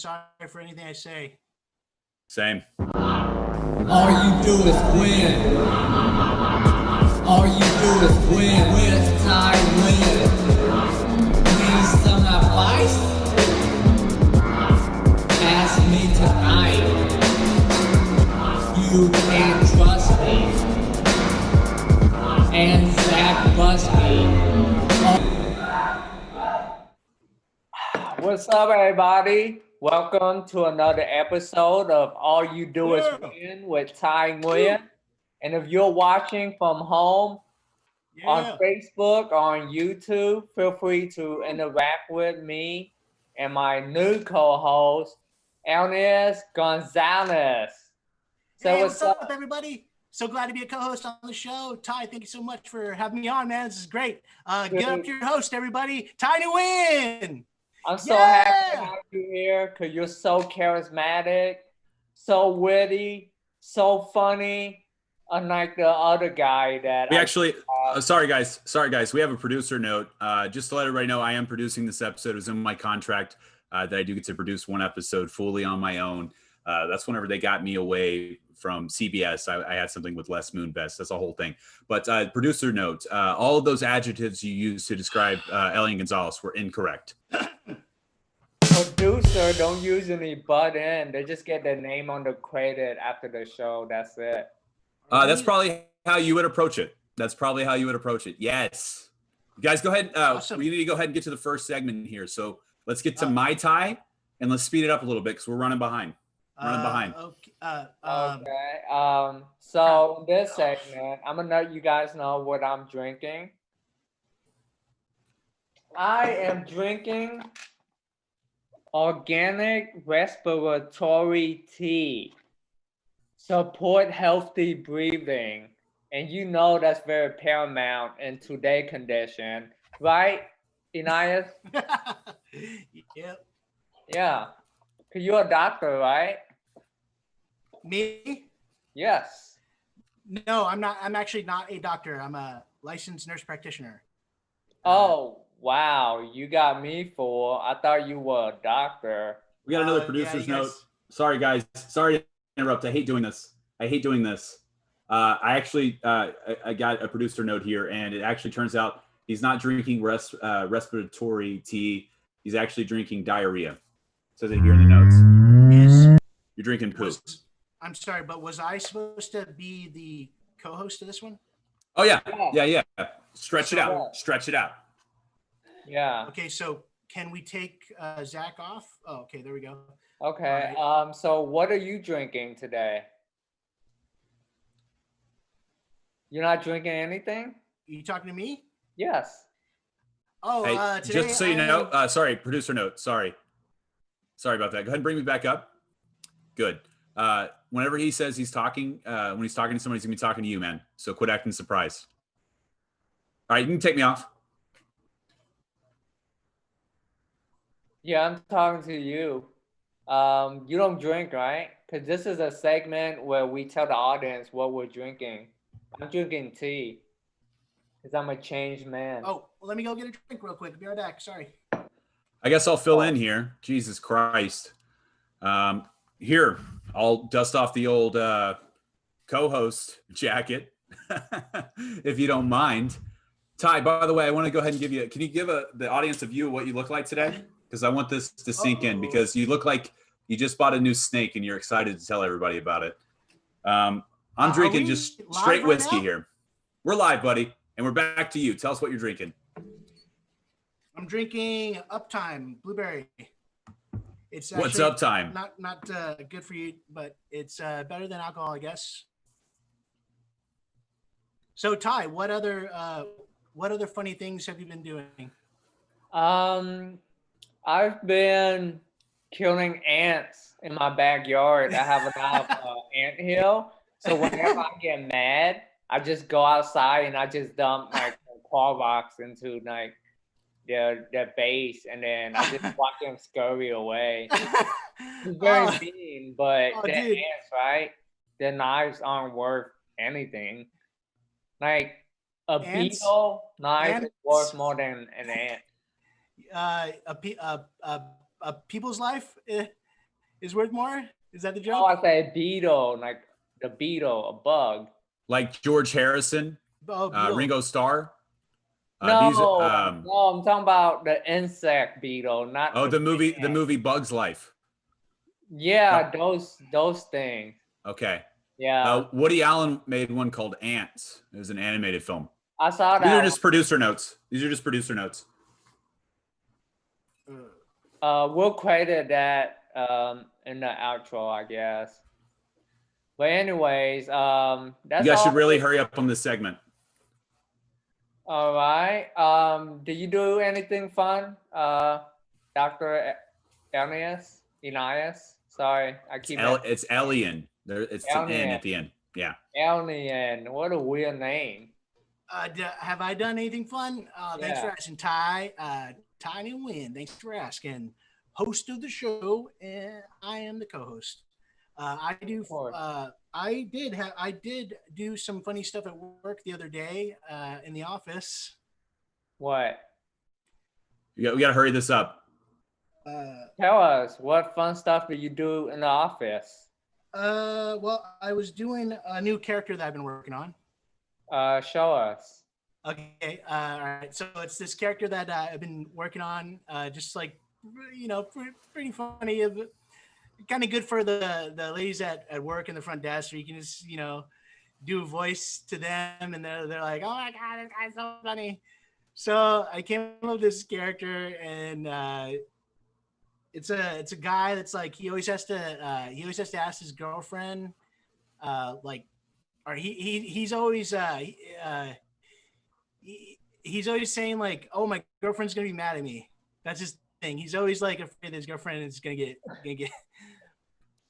sorry for anything I say. Same. All you do is win. All you do is win. Win, tie, win. Need some advice? Ask me tonight. You can trust me. And Zach must be. What's up, everybody? Welcome to another episode of All You Do Is Win with Ty Nguyen. And if you're watching from home, on Facebook, on YouTube, feel free to interact with me and my new co-host, Elian Gonzales. So hey, what's up, everybody? So glad to be a co-host on the show. Ty, thank you so much for having me on, man. This is great. Get up to your host, everybody. Ty Nguyen. I'm so happy to have you here because you're so charismatic, so witty, so funny, unlike the other guy that we actually sorry guys, we have a producer note. Just to let everybody know, I am producing this episode. It was in my contract that I do get to produce one episode fully on my own. That's whenever they got me away from CBS. I had something with Les Moonves. That's a whole thing. But producer note, all of those adjectives you used to describe Elian Gonzales were incorrect. Producer don't usually butt in. They just get their name on the credit after the show. That's it. That's probably how you would approach it. Yes. You guys, go ahead. Awesome. We need to go ahead and get to the first segment here. So let's get to my tie and let's speed it up a little bit because we're running behind. Okay. So in this segment, I'm gonna let you guys know what I'm drinking. I am drinking organic respiratory tea. Support healthy breathing. And you know that's very paramount in today's condition, right, Elias? Yep. Yeah. Because you're a doctor, right? Me? Yes. No, I'm not. I'm actually not a doctor. I'm a licensed nurse practitioner. Oh, wow. You got me fooled. I thought you were a doctor. We got another producer's note. Sorry, guys. Sorry to interrupt. I hate doing this. I actually I got a producer note here, and it actually turns out he's not drinking respiratory tea. He's actually drinking diarrhea. It says it here in the notes. You're drinking poop. I'm sorry, but was I supposed to be the co-host of this one? Oh, yeah. Stretch it out. Yeah. Okay, so can we take Zach off? Oh, okay, there we go. Okay. Right. So what are you drinking today? You're not drinking anything? Are you talking to me? Yes. Oh, hey, today just so you know, sorry, producer note. Sorry about that. Go ahead and bring me back up. Good. Whenever he says he's talking, when he's talking to somebody, he's gonna be talking to you, man. So quit acting surprised. All right, you can take me off. Yeah, I'm talking to you. You don't drink, right? Because this is a segment where we tell the audience what we're drinking. I'm drinking tea because I'm a changed man. Oh, well, let me go get a drink real quick. I'll be right back. Sorry. I guess I'll fill in here. Jesus Christ. Here, I'll dust off the old co-host jacket, if you don't mind. Ty, by the way, I want to go ahead and can you give the audience a view of what you look like today? Because I want this to sink in, because you look like you just bought a new snake and you're excited to tell everybody about it. I'm drinking just straight whiskey here. We're live, buddy. And we're back to you. Tell us what you're drinking. I'm drinking Uptime Blueberry. It's What's Uptime? Not good for you, but it's better than alcohol, I guess. So Ty, what other funny things have you been doing? I've been killing ants in my backyard. I have a lot of ant hill. So whenever I get mad, I just go outside and I just dump like claw rocks into like their base, and then I just watch them scurry away. It's very mean, but the ants, right? Their knives aren't worth anything. Like a beetle knife is worth more than an ant. A people's life is worth more? Is that the joke? Oh, I say beetle, like the beetle, a bug. Like George Harrison, Ringo Starr. No, no, I'm talking about the insect beetle, not the movie Bug's Life. Yeah, those things. Okay. Yeah. Woody Allen made one called Ants. It was an animated film. I saw that. These are just producer notes. We'll credit that in the outro, I guess. But anyways, that's you guys should really hurry up on this segment. All right. Do you do anything fun, Dr. Elias? Sorry, I keep. It's Elian. It's an N at the end. Yeah. Elian. What a weird name. Have I done anything fun? Thanks for asking, Ty. Tiny Win. Thanks for asking. Host of the show, and I am the co-host. I did do some funny stuff at work the other day in the office. What? We got to hurry this up. Tell us, what fun stuff do you do in the office? Well, I was doing a new character that I've been working on. Show us. Okay. All right. So it's this character that I've been working on, just like, pretty funny. Kind of good for the ladies at work in the front desk, where you can just, do a voice to them, and they're like, oh my God, this guy's so funny. So I came up with this character, and it's a guy that's like, he always has to ask his girlfriend, he's always saying like, oh, my girlfriend's gonna be mad at me. That's his thing. He's always like afraid his girlfriend is gonna get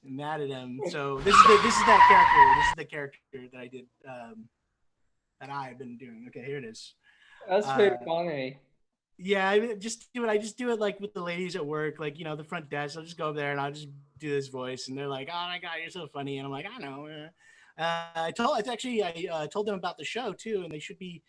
mad at him. So this is that character. This is the character that I did, that I've been doing. Okay, here it is. That's pretty funny. Yeah, I just do it like with the ladies at work, like, the front desk. I'll just go up there and I'll just do this voice, and they're like, oh my God, you're so funny. And I'm like, I know. I told them about the show too, and they should be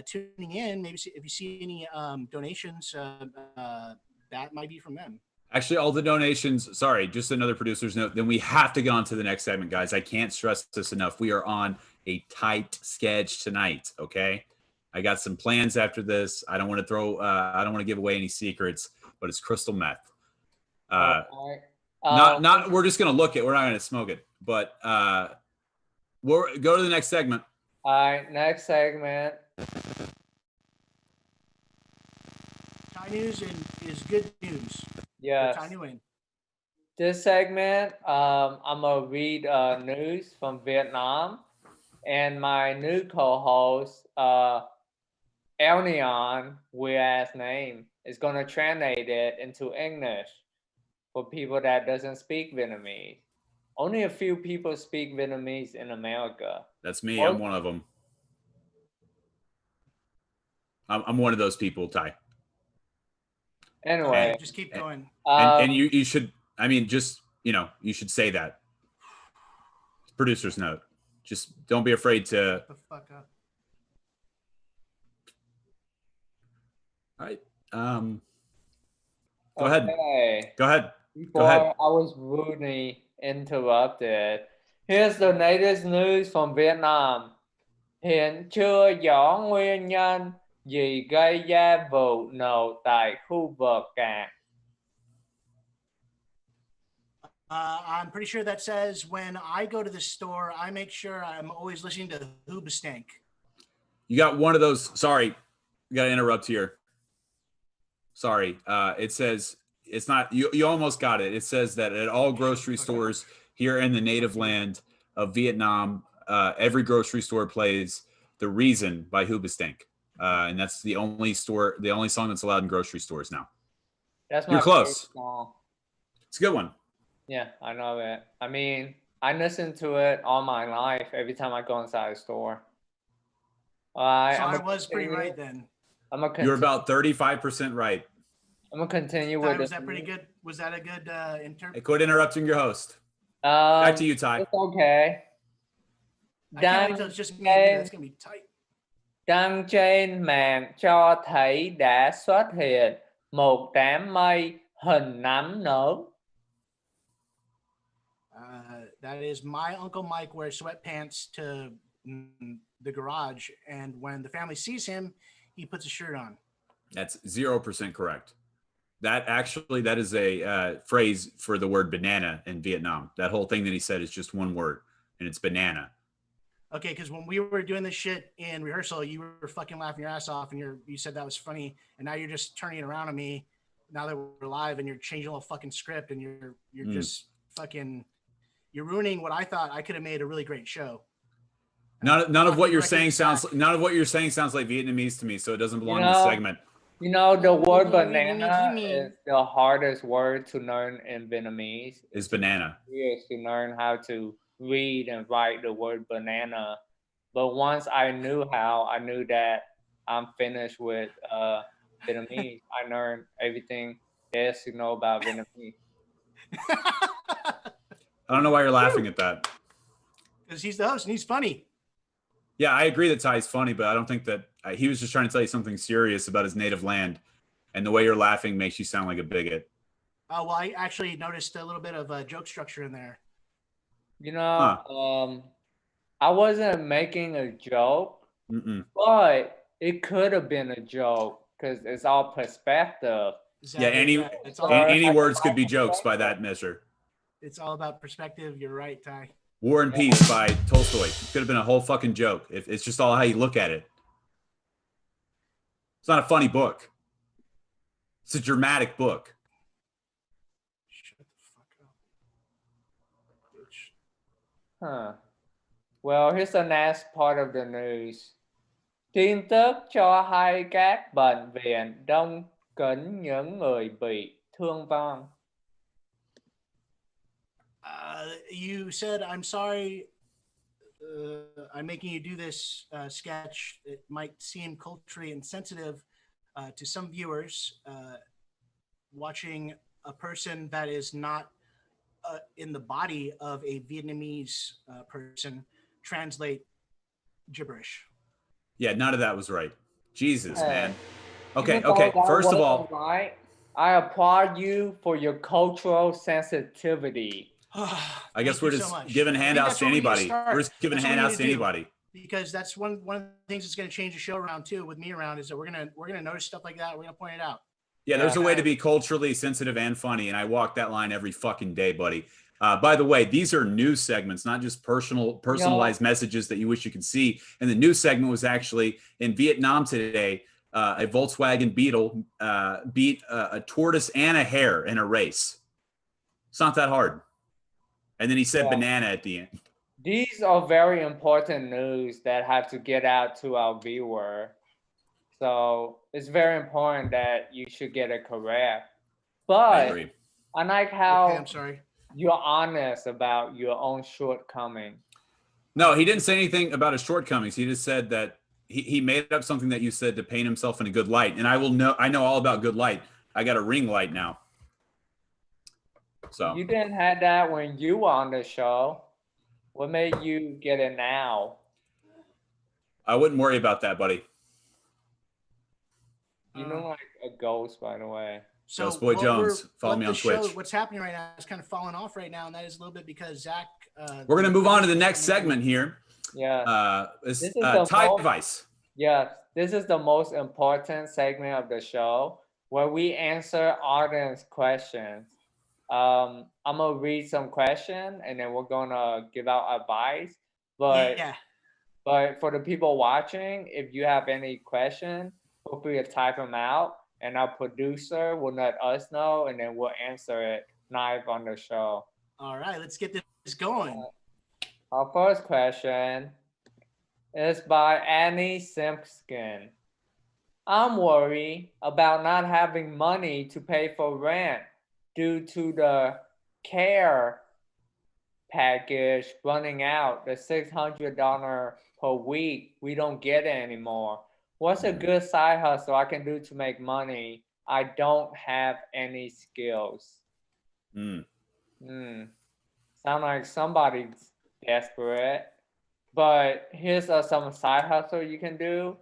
tuning in. Maybe if you see any donations, that might be from them. Actually, all the donations, sorry, just another producer's note, then we have to get on to the next segment, guys. I can't stress this enough. We are on a tight schedule tonight, okay? I got some plans after this. I don't want to give away any secrets, but it's crystal meth. We're just going to look at, we're not going to smoke it, but we'll go to the next segment. All right, next segment. Thai news is good news. Yes. This segment, I'm gonna read news from Vietnam, and my new co-host, Elian, weird-ass name, is gonna translate it into English for people that doesn't speak Vietnamese. Only a few people speak Vietnamese in America. That's me. I'm one of them. I'm one of those people, Ty. Anyway, just keep going. And you should, you should say that. Producer's note. Just don't be afraid to. Shut the fuck up. All right. Go ahead. Go ahead. Before I was rudely interrupted, here's the latest news from Vietnam. Hiện chưa rõ nguyên nhân gì gây ra vụ nổ tại khu vực cảng. I'm pretty sure that says when I go to the store, I make sure I'm always listening to Hoobastank. You got one of those. Sorry, got to interrupt here. Sorry. It says it's not. You almost got it. It says that at all grocery stores here in the native land of Vietnam, every grocery store plays "The Reason" by Hoobastank. And that's the only song that's allowed in grocery stores now. That's my You're close. Song. It's a good one. Yeah, I know it. I mean, I listen to it all my life every time I go inside a store. I was pretty right then. You're about 35% right. I'm gonna continue with. Was that pretty good? Was that a good Hey, quit interrupting your host. Back to you, Ty. It's okay. I can't wait till it's just me. It's gonna be tight. Đăng trên mạng cho thấy đã xuất hiện một đám mây hình nấm nở. That is my Uncle Mike wears sweatpants to the garage, and when the family sees him, he puts a shirt on. That's 0% correct. That is a phrase for the word banana in Vietnam. That whole thing that he said is just one word, and it's banana. Okay, because when we were doing this shit in rehearsal, you were fucking laughing your ass off, and you said that was funny, and now you're just turning it around on me. Now that we're live, and you're changing a little fucking script, and you're just fucking, you're ruining what I thought I could have made a really great show. None of what you're saying sounds like Vietnamese to me, so it doesn't belong in this segment. You know, the word banana is the hardest word to learn in Vietnamese. Is banana. Years to learn how to read and write the word banana. But once I knew how, I knew that I'm finished with Vietnamese. I learned everything there is to know about Vietnamese. I don't know why you're laughing at that. Because he's the host and he's funny. Yeah, I agree that Ty's funny, but I don't think that he was just trying to tell you something serious about his native land. And the way you're laughing makes you sound like a bigot. Oh, well, I actually noticed a little bit of joke structure in there. You know, I wasn't making a joke, but it could have been a joke because it's all perspective. Exactly. Yeah, any words could be jokes by that measure. It's all about perspective. You're right, Ty. War and Peace by Tolstoy. It could have been a whole fucking joke. It's just all how you look at it. It's not a funny book. It's a dramatic book. Shut the fuck up, bitch. Huh. Well, here's the next part of the news. Tin tức cho hay các bệnh viện đông kín những người bị thương vong. You said, I'm sorry, I'm making you do this sketch. It might seem culturally insensitive to some viewers watching a person that is not in the body of a Vietnamese person translate gibberish. Yeah, none of that was right. Jesus, man. Okay. First of all, right, I applaud you for your cultural sensitivity. I guess we're just giving handouts to anybody. We're just giving handouts to anybody. Because that's one of the things that's going to change the show around too. With me around, is that we're gonna notice stuff like that. We're gonna point it out. Yeah, there's a way to be culturally sensitive and funny, and I walk that line every fucking day, buddy. By the way, these are news segments, not just personalized messages that you wish you could see. And the news segment was actually in Vietnam today. A Volkswagen Beetle beat a tortoise and a hare in a race. It's not that hard. And then he said banana at the end. These are very important news that have to get out to our viewer. So it's very important that you should get it correct. But I like how you're honest about your own shortcoming. No, he didn't say anything about his shortcomings. He just said that he made up something that you said to paint himself in a good light. And I know all about good light. I got a ring light now. So you didn't have that when you were on the show. What made you get it now? I wouldn't worry about that, buddy. You look like a ghost, by the way. So Ghost Boy Jones, follow me on Twitch. What's happening right now is kind of falling off right now, and that is a little bit because Zach. We're gonna move on to the next segment here. Yeah. This is Ty Device. Yeah, this is the most important segment of the show where we answer audience questions. I'm gonna read some questions and then we're gonna give out advice. But for the people watching, if you have any questions, feel free to type them out, and our producer will let us know, and then we'll answer it live on the show. All right, let's get this going. Our first question is by Annie Simpkin. I'm worried about not having money to pay for rent due to the care package running out, the $600 per week. We don't get it anymore. What's a good side hustle I can do to make money? I don't have any skills. Sound like somebody's desperate. But here's some side hustle you can do.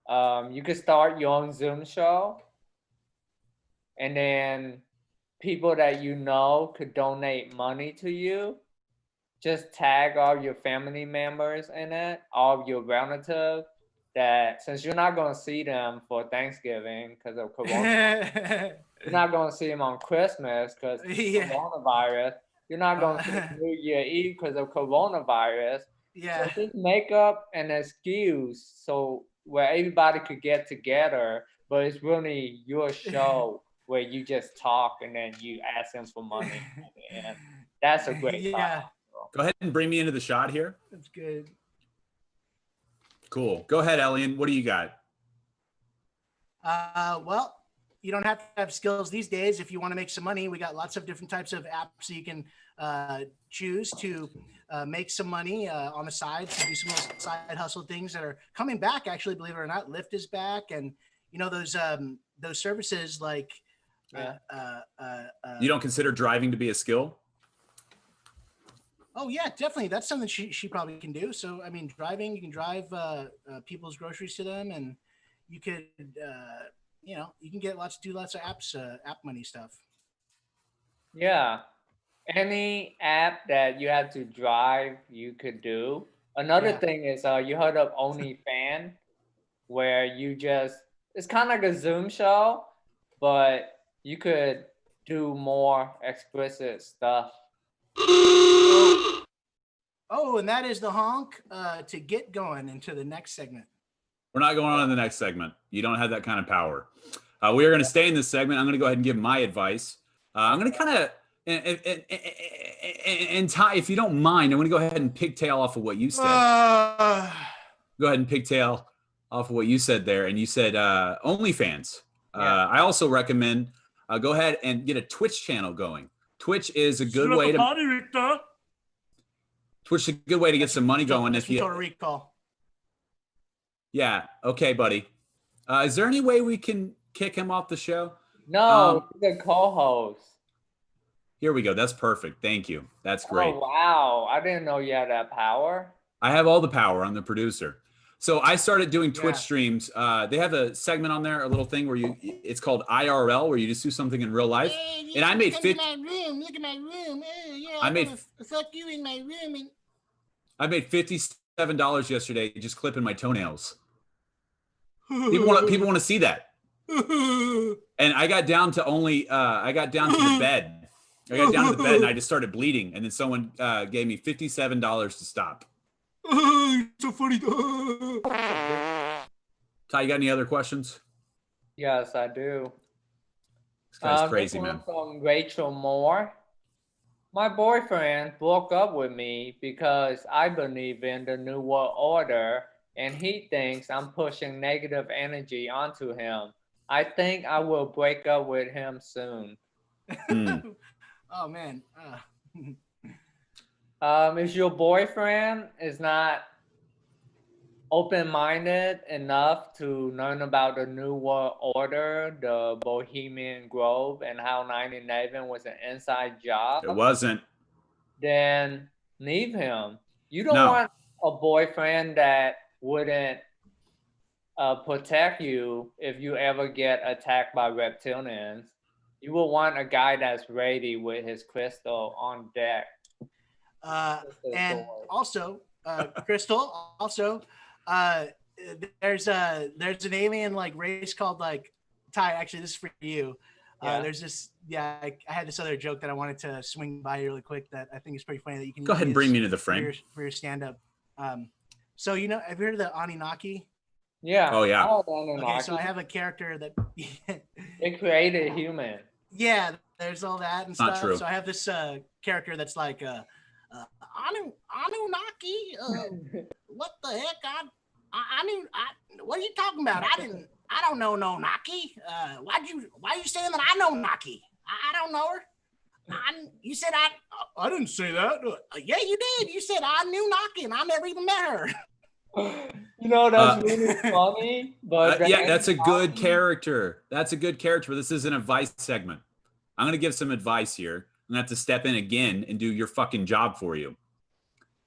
You can start your own Zoom show, and then people that you know could donate money to you, just tag all your family members in it, all of your relatives, that since you're not going to see them for Thanksgiving because of coronavirus, you're not going to see them on Christmas because Yeah. coronavirus, you're not going to see New Year Eve because of coronavirus. Yeah. So just make up an excuse so where everybody could get together, but it's really your show where you just talk and then you ask them for money at the end. That's a great Yeah. Go ahead and bring me into the shot here. That's good. Cool. Go ahead, Elian. What do you got? Well, you don't have to have skills these days if you want to make some money. We got lots of different types of apps that you can choose to make some money on the side, to do some of those side hustle things that are coming back. Actually, believe it or not, Lyft is back, and you know those services like. You don't consider driving to be a skill? Oh yeah, definitely. That's something she probably can do. So I mean, driving, you can drive people's groceries to them, and you could you know, you can get do lots of apps, app money stuff. Yeah. Any app that you have to drive, you could do. Another thing is you heard of OnlyFans, where you just, it's kind of like a Zoom show, but you could do more explicit stuff. Oh, and that is the honk to get going into the next segment. We're not going on to the next segment. You don't have that kind of power. We are going to stay in this segment. I'm going to go ahead and give my advice. I'm going to kind of, and Ty, if you don't mind, I'm going to go ahead and pigtail off of what you said. Go ahead and pigtail off of what you said there. And you said OnlyFans. I also recommend go ahead and get a Twitch channel going. Twitch is a good way to. Twitch is a good way to get some money going. If you recall. Yeah. Okay, buddy. Is there any way we can kick him off the show? No, the co-host. Here we go. That's perfect. Thank you. That's great. Oh, wow. I didn't know you had that power. I have all the power. I'm the producer. So I started doing Twitch streams. They have a segment on there, a little thing where it's called IRL, where you just do something in real life. Hey, and I made look at my room. I made fuck you in my room. And I made $57 yesterday just clipping my toenails. People want to see that. And I got down to I got down to the bed. I got down to the bed and I just started bleeding. And then someone gave me $57 to stop. So funny. Ty, you got any other questions? Yes, I do. This guy's crazy, man. From Rachel Moore. My boyfriend broke up with me because I believe in the New World Order and he thinks I'm pushing negative energy onto him. I think I will break up with him soon. Oh, man. If your boyfriend is not open-minded enough to learn about the New World Order, the Bohemian Grove, and how 9/11 was an inside job, it wasn't. Then leave him. You don't want a boyfriend that wouldn't protect you if you ever get attacked by reptilians. You will want a guy that's ready with his crystal on deck. And also, Crystal, also, there's an alien like race called like Ty. Actually, this is for you. There's this. I had this other joke that I wanted to swing by really quick that I think is pretty funny that you can go ahead and bring me to the frame for your stand up. So you know, have you heard of the Anunnaki? Yeah. Oh yeah. Okay, so I have a character that it created human. Yeah, there's all that and stuff. Not true. So I have this character that's like Anunnaki. What the heck? What are you talking about? I don't know no Naki. Why are you saying that I know Naki? I don't know her. You said I didn't say that. Yeah, you did. You said I knew Naki and I never even met her. You know, that's really funny. But yeah, that's a good character. That's a good character. But this is an advice segment. I'm going to give some advice here. I'm going to have to step in again and do your fucking job for you.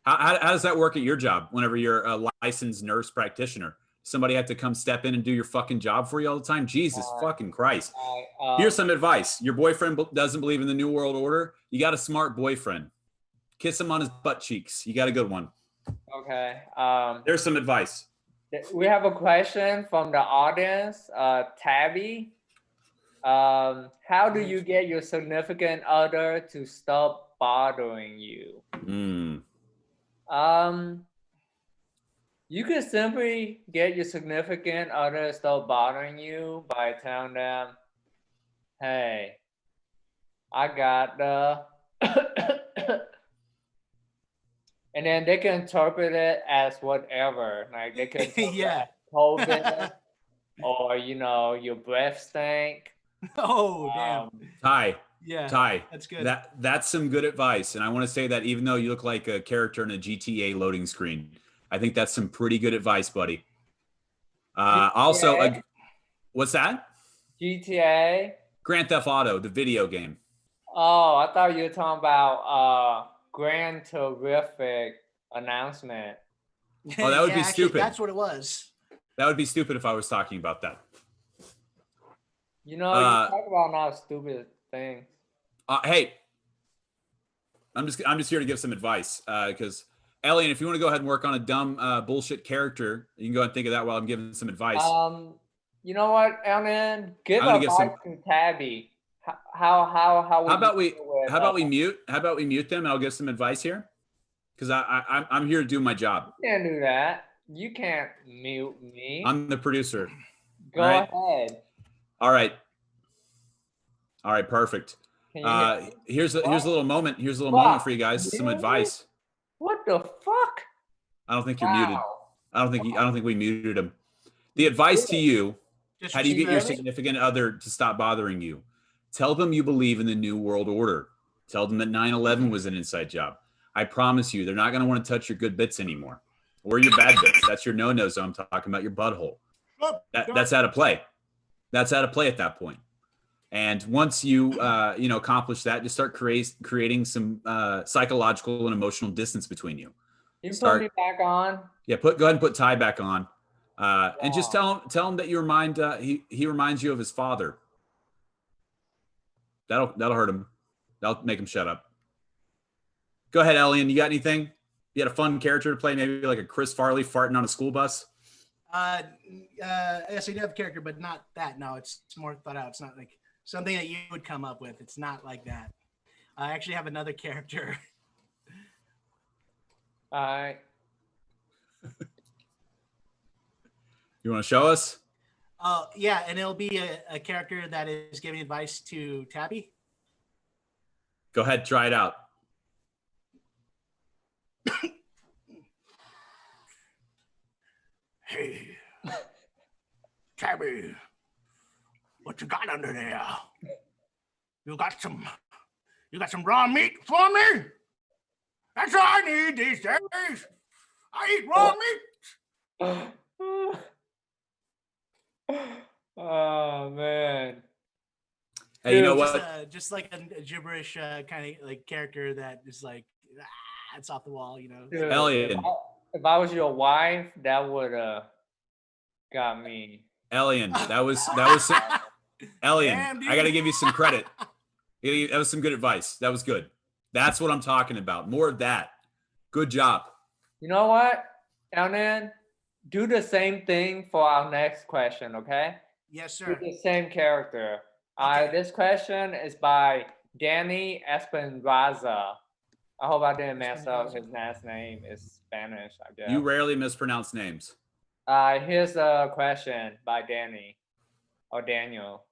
How does that work at your job whenever you're a licensed nurse practitioner? Somebody have to come step in and do your fucking job for you all the time? Jesus fucking Christ. Here's some advice. Your boyfriend doesn't believe in the New World Order. You got a smart boyfriend. Kiss him on his butt cheeks. You got a good one. Okay. There's some advice. We have a question from the audience. Tabby. How do you get your significant other to stop bothering you? You could simply get your significant other to stop bothering you by telling them, hey, I got the and then they can interpret it as whatever. Like they can Yeah. COVID or your breath stink. Oh, damn. Ty. Yeah. Ty. That's good. That's some good advice. And I want to say that even though you look like a character in a GTA loading screen, I think that's some pretty good advice, buddy. Also, what's that? GTA. Grand Theft Auto, the video game. Oh, I thought you were talking about Grand Terrific announcement. Oh, that would be stupid. That's what it was. That would be stupid if I was talking about that. You talk about not stupid things. Hey, I'm just here to give some advice because Elian, if you want to go ahead and work on a dumb bullshit character, you can go ahead and think of that while I'm giving some advice. You know what, Elian? Give advice to Tabby. How about we mute them and I'll give some advice here because I'm here to do my job. You can't do that. You can't mute me. I'm the producer. Go ahead. All right, perfect. Here's a little moment. Here's a little moment for you guys. Some advice. What the fuck? I don't think you're muted. I don't think we muted him. The advice to you: how do you get your significant other to stop bothering you? Tell them you believe in the New World Order. Tell them that 9/11 was an inside job. I promise you, they're not going to want to touch your good bits anymore, or your bad bits. That's your no-no zone. I'm talking about your butthole. That's out of play. That's out of play at that point. And once you accomplish that, just start creating some psychological and emotional distance between you. You put me back on. Yeah, go ahead and put Ty back on, and just tell him that you remind he reminds you of his father. That'll hurt him. That'll make him shut up. Go ahead, Elian. You got anything? You had a fun character to play, maybe like a Chris Farley farting on a school bus. Yes, I do have a character, but not that. No, it's more thought out. It's not like something that you would come up with. It's not like that. I actually have another character. All right. You want to show us? Yeah, and it'll be a character that is giving advice to Tabby. Go ahead, try it out. Hey, Tabby, what you got under there? You got some raw meat for me? That's all I need these days. I eat raw meat. Oh man. Hey, you know what? Just like a gibberish kind of like character that is like, it's off the wall, Dude, Elian. If I was your wife, that would got me. Elian, that was Elian. Damn, I got to give you some credit. That was some good advice. That was good. That's what I'm talking about. More of that. Good job. You know what, Elian? Do the same thing for our next question, okay? Yes, sir. Do the same character. Okay. This question is by Danny Esperanza. I hope I didn't mess up his last name. It's Spanish, I guess. You rarely mispronounce names. Here's a question by Danny or Daniel.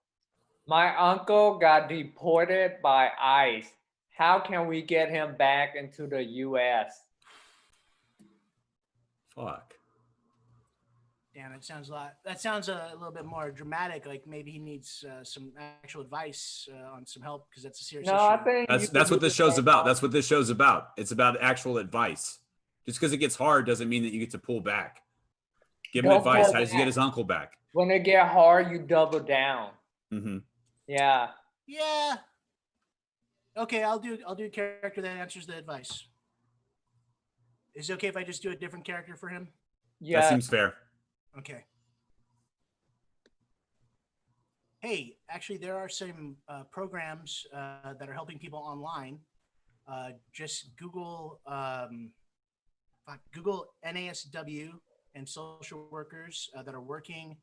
My uncle got deported by ICE. How can we get him back into the U.S.? Fuck. Damn, that sounds a little bit more dramatic. Like maybe he needs some actual advice on some help because that's a serious issue. I think that's what this show's about. That's what this show's about. It's about actual advice. Just because it gets hard doesn't mean that you get to pull back. Give him advice. How does he get his uncle back? When it get hard, you double down. Mm-hmm. Yeah. Yeah. Okay, I'll do a character that answers the advice. Is it okay if I just do a different character for him? Yeah. That seems fair. Okay. Hey, actually, there are some programs that are helping people online. just Google NASW and social workers that are working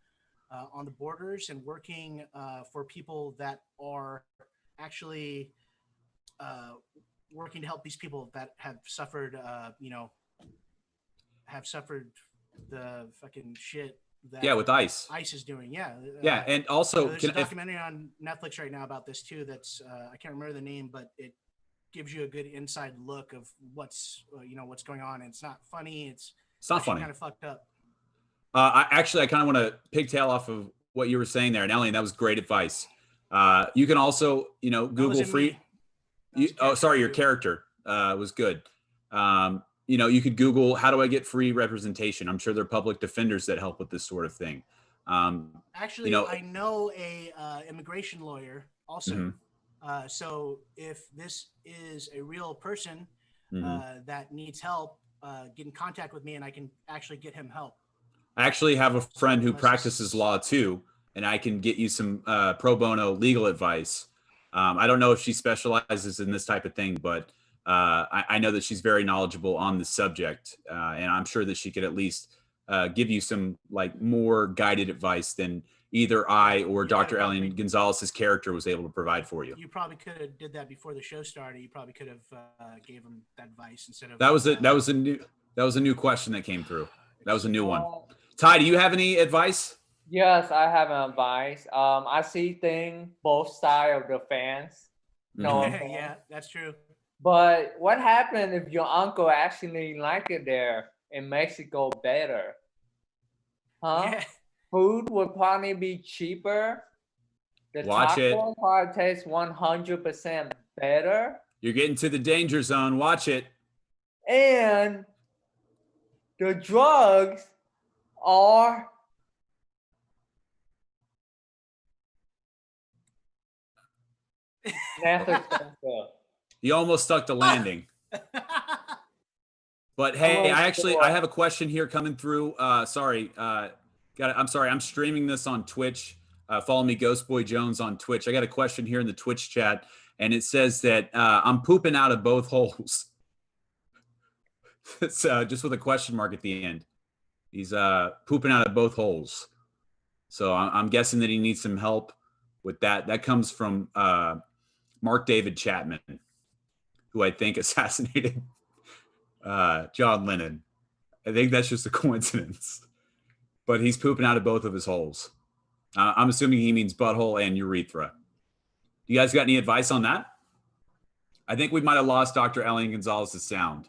on the borders and working for people that are actually working to help these people that have suffered, the fucking shit that with ICE. ICE is doing. Yeah, and also there's a documentary on Netflix right now about this too. That's I can't remember the name, but it gives you a good inside look of what's what's going on. And it's not funny. It's not funny. Kind of fucked up. I kind of want to pigtail off of what you were saying there, and Elian, that was great advice. You can also, Google free. Your character was good. You could Google, how do I get free representation? I'm sure there are public defenders that help with this sort of thing. Actually, I know a immigration lawyer also. Mm-hmm. So if this is a real person that needs help, get in contact with me and I can actually get him help. I actually have a friend who practices law too, and I can get you some pro bono legal advice. I don't know if she specializes in this type of thing, but I know that she's very knowledgeable on the subject, and I'm sure that she could at least give you some more guided advice than either I or Dr. Elian Gonzales' character was able to provide for you. You probably could have did that before the show started. You probably could have gave him that advice instead of that was a new question that came through. That was a new one. Ty, do you have any advice? Yes, I have an advice. I see things both sides of the fence. No, yeah, that's true. But what happened if your uncle actually liked it there in Mexico better? Huh? Yeah. Food would probably be cheaper. The taco probably tastes 100% better. You're getting to the danger zone. Watch it. And the drugs are less expensive. You almost stuck the landing. But hey, I have a question here coming through. I'm sorry. I'm streaming this on Twitch. Follow me, Ghostboy Jones, on Twitch. I got a question here in the Twitch chat, and it says that I'm pooping out of both holes. It's just with a question mark at the end. He's pooping out of both holes. So I'm guessing that he needs some help with that. That comes from Mark David Chapman, who I think assassinated John Lennon. I think that's just a coincidence. But he's pooping out of both of his holes. I'm assuming he means butthole and urethra. You guys got any advice on that? I think we might have lost Dr. Elian Gonzales' sound.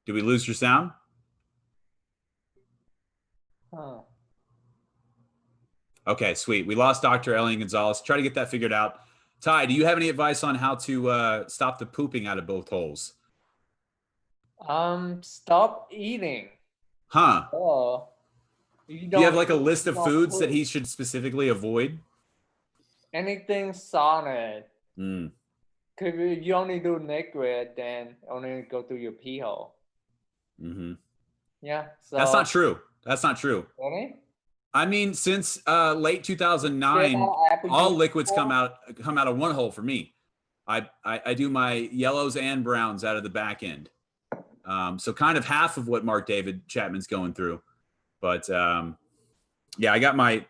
Did we lose your sound? Huh. Okay, sweet. We lost Dr. Elian Gonzales. Try to get that figured out. Ty, do you have any advice on how to stop the pooping out of both holes? Stop eating. Huh. Oh. Do you have a list of foods that he should specifically avoid? Anything solid. Mm. Cause if you only do liquid, then only go through your pee hole. Mm-hmm. Yeah. So That's not true. That's not true. Really? I mean, since late 2009, all liquids come out of one hole for me. I do my yellows and browns out of the back end. So kind of half of what Mark David Chapman's going through. But yeah, I got my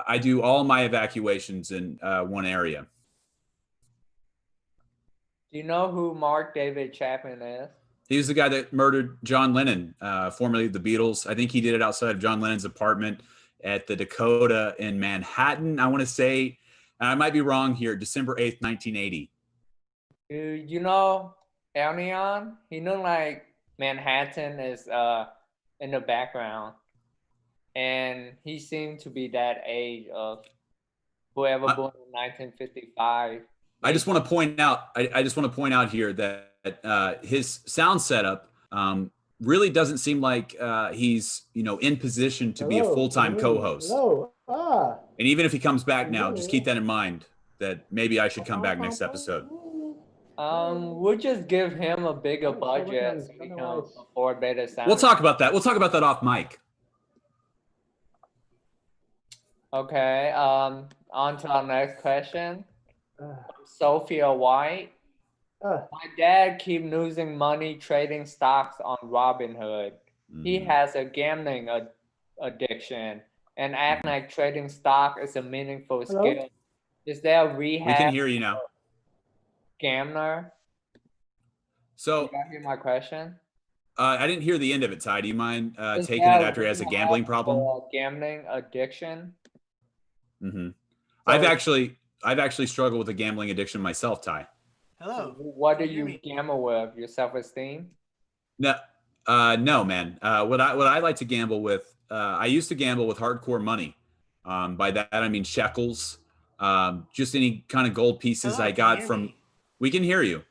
I do all my evacuations in one area. Do you know who Mark David Chapman is? He was the guy that murdered John Lennon, formerly the Beatles. I think he did it outside of John Lennon's apartment at the Dakota in Manhattan. I want to say, and I might be wrong here, December 8th, 1980. You know Elian? He knew Manhattan is in the background. And he seemed to be that age of whoever born in 1955. I just want to point out. I just want to point out here that his sound setup really doesn't seem like he's in position to be a full-time co-host. And even if he comes back now, just keep that in mind. That maybe I should come back next episode. We'll just give him a bigger budget so we can afford better sound. We'll talk about that. We'll talk about that off mic. Okay. On to our next question. Sophia White. My dad keep losing money trading stocks on Robinhood. He has a gambling addiction and act like trading stock is a meaningful skill. Is there a We can rehab hear you now. gambler? So You got hear my question? I didn't hear the end of it, Ty. Do you mind Is taking it there after he has a rehab gambling problem? for gambling addiction? Mm-hmm. So I've actually struggled with a gambling addiction myself, Ty. Hello. what do Can you hear you me? gamble with? Your self-esteem? No, no, man. What I like to gamble with, I used to gamble with hardcore money. By that I mean shekels, just any kind of gold pieces Hello, I can you got hear from. me? We can hear you.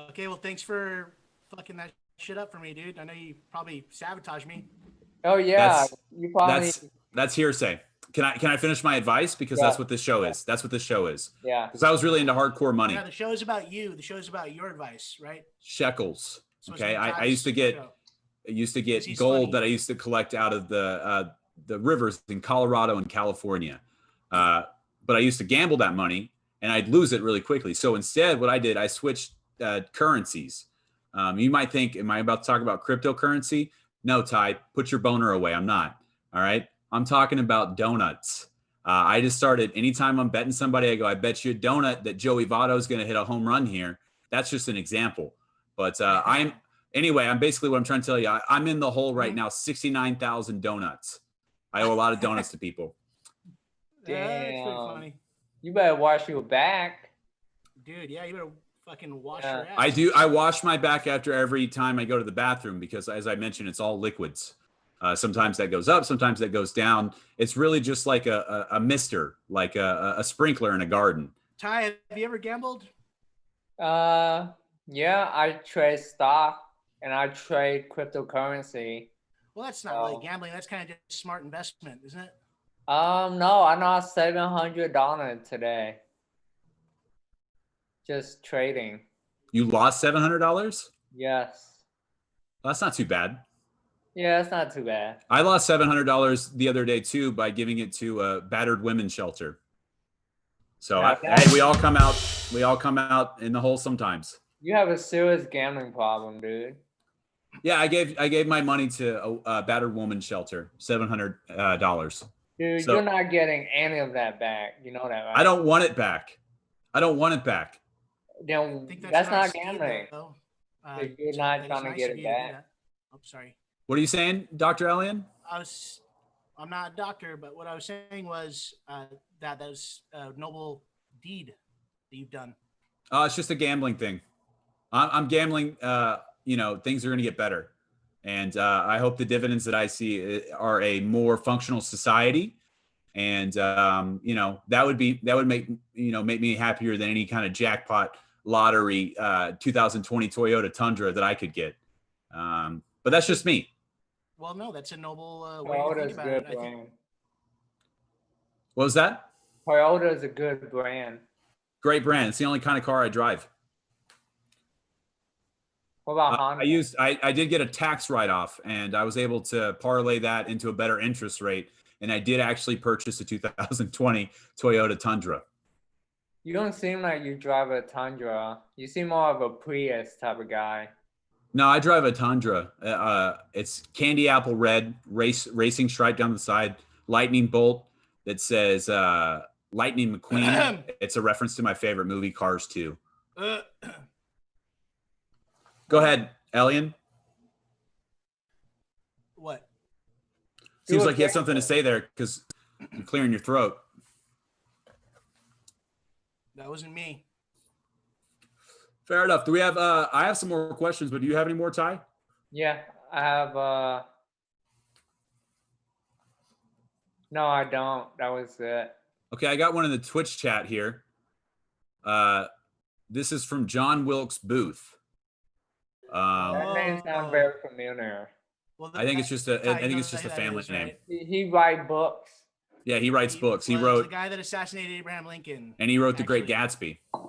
Okay, well, thanks for fucking that shit up for me, dude. I know you probably sabotaged me. Oh yeah, That's you probably that's hearsay. Can I finish my advice because Yeah. that's what this show is. That's what this show is. yeah. Because I was really into hardcore money. Yeah, the show is about you. The show is about your advice, right? Shekels. It's supposed to Okay, be I Ty's used to show. get he's gold funny. that I used to collect out of the rivers in Colorado and California. But I used to gamble that money and I'd lose it really quickly. So instead, what I did, I switched currencies. You might think, am I about to talk about cryptocurrency? No, Ty, put your boner away. I'm not. All right. I'm talking about donuts. I just started, anytime I'm betting somebody, I go, I bet you a donut that Joey Votto is going to hit a home run here. That's just an example. But anyway, I'm basically what I'm trying to tell you. I'm in the hole right now, 69,000 donuts. I owe a lot of donuts to people. That's pretty Damn. funny. You better watch your back. Dude, yeah, you better fucking wash Yeah. your ass. I do. I wash my back after every time I go to the bathroom because, as I mentioned, it's all liquids. Sometimes that goes up, sometimes that goes down. It's really just like a mister, like a sprinkler in a garden. Ty, have you ever gambled? Yeah, I trade stock and I trade cryptocurrency. Well, that's not really gambling. That's kind of just smart investment, isn't it? No, I lost $700 today. Just trading. You lost $700? Yes. That's not too bad. Yeah, it's not too bad. I lost $700 the other day too by giving it to a battered women's shelter. So hey, we all come out. We all come out in the hole sometimes. You have a serious gambling problem, dude. Yeah, I gave my money to a battered woman's shelter, $700. Dude, So- you're not getting any of that back. You know that, right? I don't want it back. I don't want it back. I Then think that's nice not of you, gambling. though. If you're So not that is trying to nice get of it you to do back. that. Oh, sorry. What are you saying, Dr. Elian? I'm not a doctor, but what I was saying was that was a noble deed that you've done. It's just a gambling thing. I'm gambling. Things are going to get better, and I hope the dividends that I see are a more functional society, and that would make me happier than any kind of jackpot lottery 2020 Toyota Tundra that I could get. But that's just me. Well, no, that's a noble way to think Toyota's a about good it. I think. brand. What was that? Toyota is a good brand. Great brand. It's the only kind of car I drive. What about Honda? I did get a tax write-off, and I was able to parlay that into a better interest rate. And I did actually purchase a 2020 Toyota Tundra. You don't seem like you drive a Tundra. You seem more of a Prius type of guy. No, I drive a Tundra. It's candy apple red, racing stripe down the side, lightning bolt that says Lightning McQueen. It's a reference to my favorite movie, Cars 2. Go ahead, Elian. What? Seems like you have something to say there because you're clearing your throat. That wasn't me. Fair enough. Do we have? I have some more questions, but do you have any more, Ty? Yeah, I have. No, I don't. That was it. Okay, I got one in the Twitch chat here. This is from John Wilkes Booth. That name sounds very familiar. Well, I think it's just a. Ty, I think you it's know just a who that family is, name. right? He write books. Yeah, he writes books. He was wrote, the guy that assassinated Abraham Lincoln. and he wrote The Great actually. Gatsby.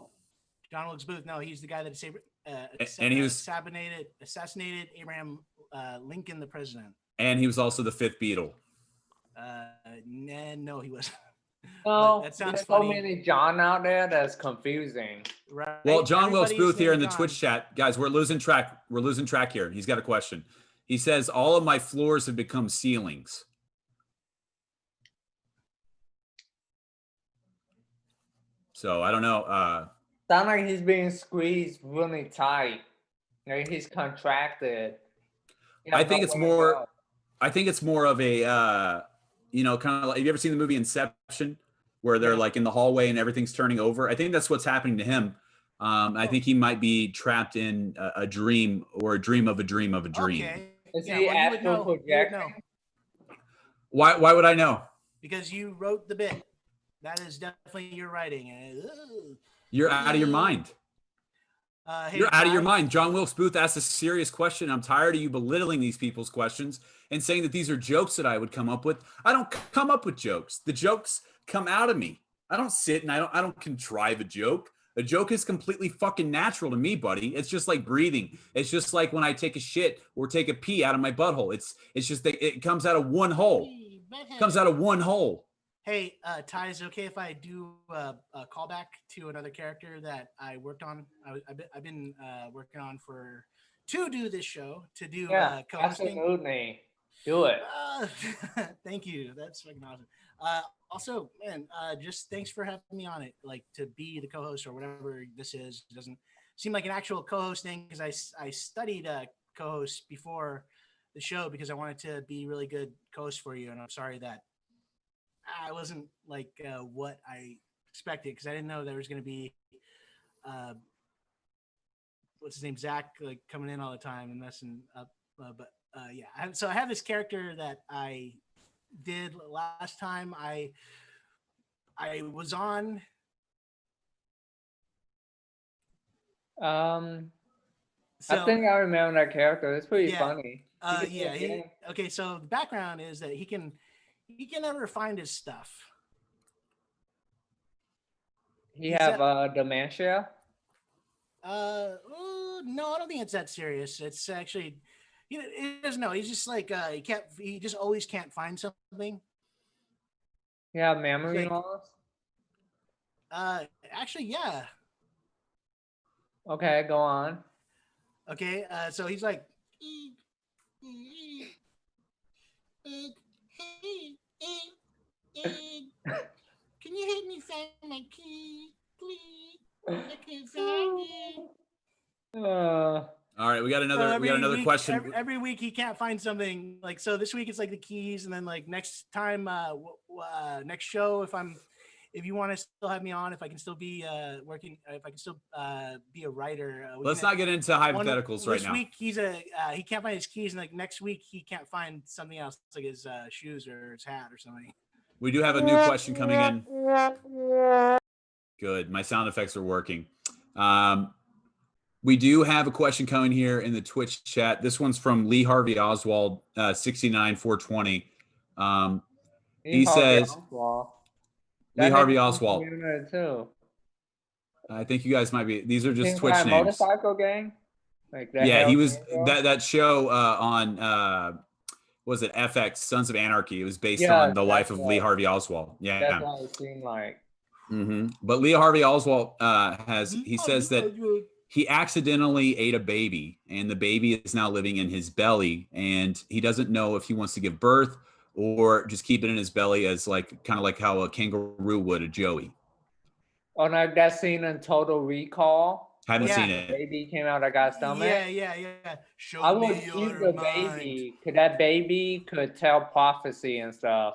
John Wilkes Booth. No, he's the guy that And he was assassinated Abraham Lincoln, the president. And he was also the fifth Beatle. No, he wasn't. No, that sounds there's funny. so many John out there that's confusing. Right? Well, John Wilkes Everybody's Booth here in named the John. Twitch chat, guys, we're losing track. We're losing track here. He's got a question. He says, all of my floors have become ceilings. So I don't know. Sound like he's being squeezed really tight. Like he's contracted. I think it's more. I think it's more of a, you know, kind of like, have you ever seen the movie Inception, where they're like in the hallway and everything's turning over? I think that's what's happening to him. I think he might be trapped in a dream, or a dream of a dream of a dream. Okay. Is Yeah, he well, you would astral know. You would projecting? know Why would I know? because you wrote the bit. That is definitely your writing. You're out of your mind. Hey, You're out of your Ty, mind. John Wilkes Booth asked a serious question. I'm tired of you belittling these people's questions and saying that these are jokes that I would come up with. I don't come up with jokes. The jokes come out of me. I don't sit and I don't contrive a joke. A joke is completely fucking natural to me, buddy. It's just like breathing. It's just like when I take a shit or take a pee out of my butthole. It's just that it comes out of one hole. It comes out of one hole. Hey, Ty, is it okay if I do a callback to another character that I worked on? I've been working on to do this show, to do co-hosting. Absolutely. Do it. Thank you. That's fucking awesome. Also, man, just thanks for having me on it. Like, to be the co-host or whatever this is. It doesn't seem like an actual co-host thing, because I studied co-host before the show because I wanted to be really good co-host for you, and I'm sorry that I wasn't like what I expected, because I didn't know there was going to be what's his name, Zach, like coming in all the time and messing up. Yeah, so I have this character that I did last time. I was on. I think I remember that character. It's pretty funny. Okay. So the background is that he can never find his stuff. He have dementia? No, I don't think it's that serious. It's actually, he doesn't know. He's just like he just always can't find something. Yeah, memory loss? Actually, yeah. Okay, go on. Okay, so he's like, can you help me find my key, please? I can't find it. All right, we got another question. Every week he can't find something. Like, so this week it's like the keys, and then like next time, next show, if you want to still have me on, if I can still be working, if I can still be a writer. Let's not get into hypotheticals right now. This week he can't find his keys, and like next week he can't find something else, like his shoes or his hat or something. We do have a new question coming in. Good, my sound effects are working. We do have a question coming here in the Twitch chat. This one's from Lee Harvey Oswald, 69420. He says, Lee Harvey Oswald. Too. I think you guys might be. These are just Twitch names. Motorcycle gang. Like that. Yeah, he was that show on was it FX Sons of Anarchy? It was based on the life of Lee Harvey Oswald. Yeah, that's what it seemed like. Mm-hmm. But Lee Harvey Oswald he says that he accidentally ate a baby, and the baby is now living in his belly, and he doesn't know if he wants to give birth or just keep it in his belly as like kind of like how a kangaroo would a joey. Oh, like that scene in Total Recall. Haven't seen it. The baby came out of God's stomach. Yeah. I would use the baby, because that baby could tell prophecy and stuff.